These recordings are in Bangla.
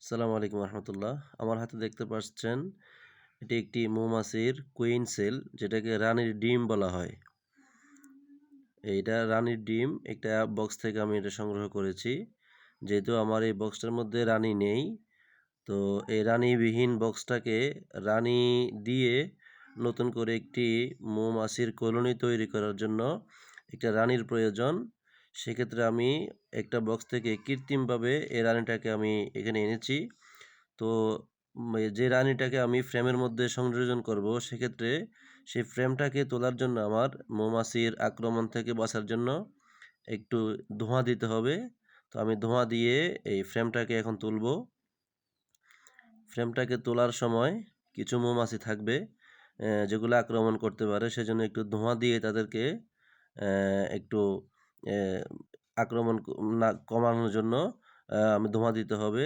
আসসালামু আলাইকুম রহমতুল্লাহ। আমার হাতে দেখতে পাচ্ছেন এটি একটি মৌমাছির কুইন সেল, যেটাকে রানীর ডিম বলা হয়। এইটা রানীর ডিম একটা বক্স থেকে আমি এটা সংগ্রহ করেছি। যেহেতু আমার এই বক্সটার মধ্যে রানী নেই, তো এই রানীবিহীন বক্সটাকে রানী দিয়ে নতুন করে একটি মৌমাছির কলোনি তৈরি করার জন্য একটা রানীর প্রয়োজন। সেক্ষেত্রে আমি একটা বক্স থেকে কৃত্রিমভাবে এই রানীটাকে আমি এখানে এনেছি। তো যে রানীটাকে আমি ফ্রেমের মধ্যে সংযোজন করব, সেক্ষেত্রে সেই ফ্রেমটাকে তোলার জন্য আমার মৌমাছির আক্রমণ থেকে বাঁচার জন্য একটু ধোঁয়া দিতে হবে। তো আমি ধোঁয়া দিয়ে এই ফ্রেমটাকে এখন তুলব। ফ্রেমটাকে তোলার সময় কিছু মৌমাছি থাকবে যেগুলো আক্রমণ করতে পারে, সেজন্য একটু ধোঁয়া দিয়ে তাদেরকে একটু আক্রমণ না কমানোর জন্য আমি ধোঁয়া দিতে হবে।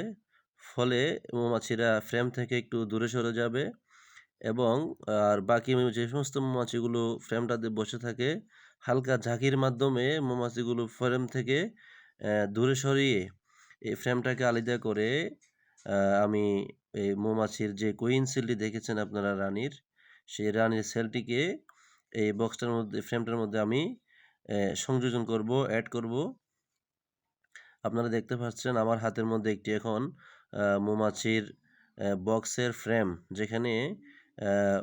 ফলে মৌমাছিরা ফ্রেম থেকে একটু দূরে সরে যাবে এবং আর বাকি যে সমস্ত মৌমাছিগুলো ফ্রেমটাতে বসে থাকে, হালকা ঝাঁকির মাধ্যমে মৌমাছিগুলো ফ্রেম থেকে দূরে সরিয়ে এই ফ্রেমটাকে আলাদা করে আমি এই মৌমাছির যে কুইন সেলটি দেখেছেন আপনারা রানীর, সেই রানীর সেলটিকে এই বক্সটার মধ্যে ফ্রেমটার মধ্যে আমি সংযোজন করব, অ্যাড করব। আপনারা দেখতে পাচ্ছেন আমার হাতের মধ্যে একটি এখন মৌমাছির বক্সের ফ্রেম, যেখানে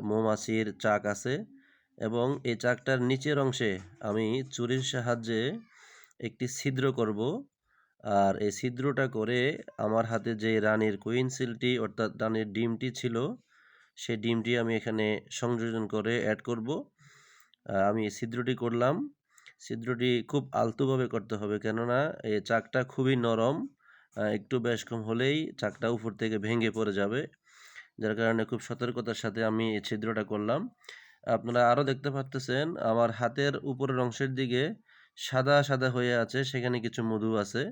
মৌমাছির চাক আছে এবং এই চাকটার নিচের অংশে আমি ছুরির সাহায্যে একটি ছিদ্র করব। আর এই ছিদ্রটা করে আমার হাতে যে রানীর কুইন সিলটি অর্থাৎ রানীর ডিমটি ছিল, সেই ডিমটি আমি এখানে সংযোজন করে অ্যাড করব। আমি ছিদ্রটি করলাম। ছিদ্রটি খুব আলতোভাবে করতে হবে, কেননা এই চাকটা খুবই নরম। একটু বেশ কম হলেই চাকটা উপর থেকে ভেঙে পড়ে যাবে, যার কারণে খুব সতর্কতার সাথে আমি এই ছিদ্রটা করলাম। আপনারা আরও দেখতে পাচ্ছেন আমার হাতের উপরের অংশের দিকে সাদা সাদা হয়ে আছে, সেখানে কিছু মধু আছে।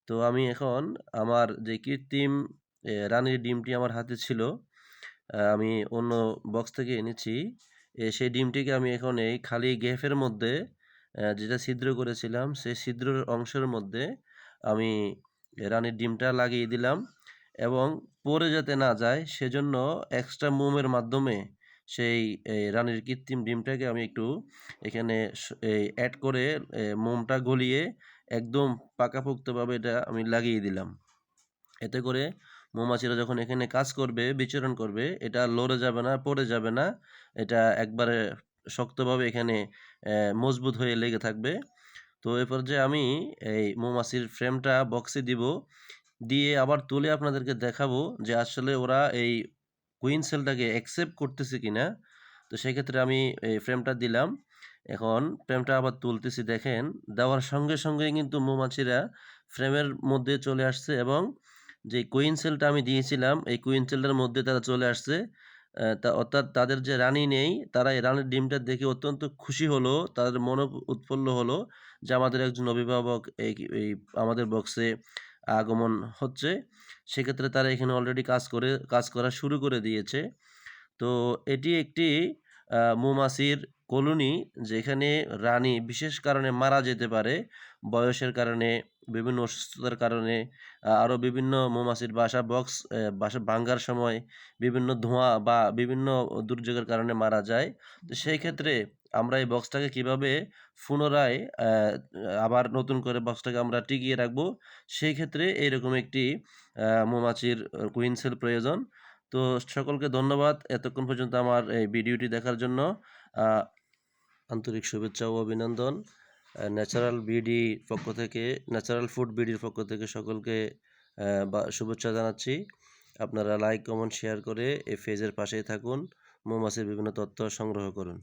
তো আমি এখন আমার যে কৃত্রিম রানীর ডিমটি আমার হাতে ছিল, আমি অন্য বক্স থেকে এনেছি, সেই ডিমটিকে আমি এখন এই খালি গ্যাপের মধ্যে যেটা ছিদ্র করেছিলাম, সেই ছিদ্রের অংশের মধ্যে আমি রানীর ডিমটা লাগিয়ে দিলাম এবং পড়ে যাতে না যায় সেজন্য এক্সট্রা মোমের মাধ্যমে সেই রানীর কৃত্রিম ডিমটাকে আমি একটু এখানে অ্যাড করে মোমটা গলিয়ে একদম পাকাপোক্তভাবে এটা আমি লাগিয়ে দিলাম। এতে করে মৌমাছিরা যখন এখানে কাজ করবে, বিচরণ করবে, এটা লড়ে যাবে না, পড়ে যাবে না, এটা একবারে শক্তভাবে এখানে মজবুত হয়ে লেগে থাকবে। তো এ পর্যায়ে আমি এই মৌমাছির ফ্রেমটা বক্সে দিব, দিয়ে আবার তুলে আপনাদেরকে দেখাবো যে আসলে ওরা এই কুইন সেলটাকে অ্যাকসেপ্ট করতেছে কিনা। তো সেক্ষেত্রে আমি এই ফ্রেমটা দিলাম, এখন ফ্রেমটা আবার তুলতেছি। দেখেন, দেওয়ার সঙ্গে সঙ্গে কিন্তু মৌমাছিরা ফ্রেমের মধ্যে চলে আসছে এবং যে কুইন সেলটা আমি দিয়েছিলাম এই কুইন সেলটার মধ্যে তারা চলে আসছে। অর্থাৎ তাদের যে রানী নেই, তারা এই রানীর ডিমটা দেখে অত্যন্ত খুশি হলো, তাদের মন উৎফুল্ল হলো যে আমাদের একজন অভিভাবক এই আমাদের বক্সে আগমন হচ্ছে। সেক্ষেত্রে তারা এখানে অলরেডি কাজ করা শুরু করে দিয়েছে। তো এটি একটি মৌমাছির কলোনি, যেখানে রানী বিশেষ কারণে মারা যেতে পারে, বয়সের কারণে, বিভিন্ন অসুস্থতার কারণে, আরও বিভিন্ন মৌমাছির বাসা ভাঙ্গার সময় বিভিন্ন ধোঁয়া বা বিভিন্ন দুর্যোগের কারণে মারা যায়। তো সেই ক্ষেত্রে আমরা এই বক্সটাকে কিভাবে পুনরায় আবার নতুন করে বক্সটাকে আমরা টিকিয়ে রাখবো, সেই ক্ষেত্রে এইরকম একটি মৌমাছির কুইন সেল প্রয়োজন। তো সকলকে ধন্যবাদ এতক্ষণ পর্যন্ত আমার এই ভিডিওটি দেখার জন্য। আন্তরিক শুভেচ্ছা ও অভিনন্দন। ন্যাচারাল ফুড বিডির পক্ষ থেকে সকলকে শুভেচ্ছা জানাচ্ছি। আপনারা লাইক, কমেন্ট, শেয়ার করে এই পেজের পাশেই থাকুন, মৌমাছির বিভিন্ন তথ্য সংগ্রহ করুন।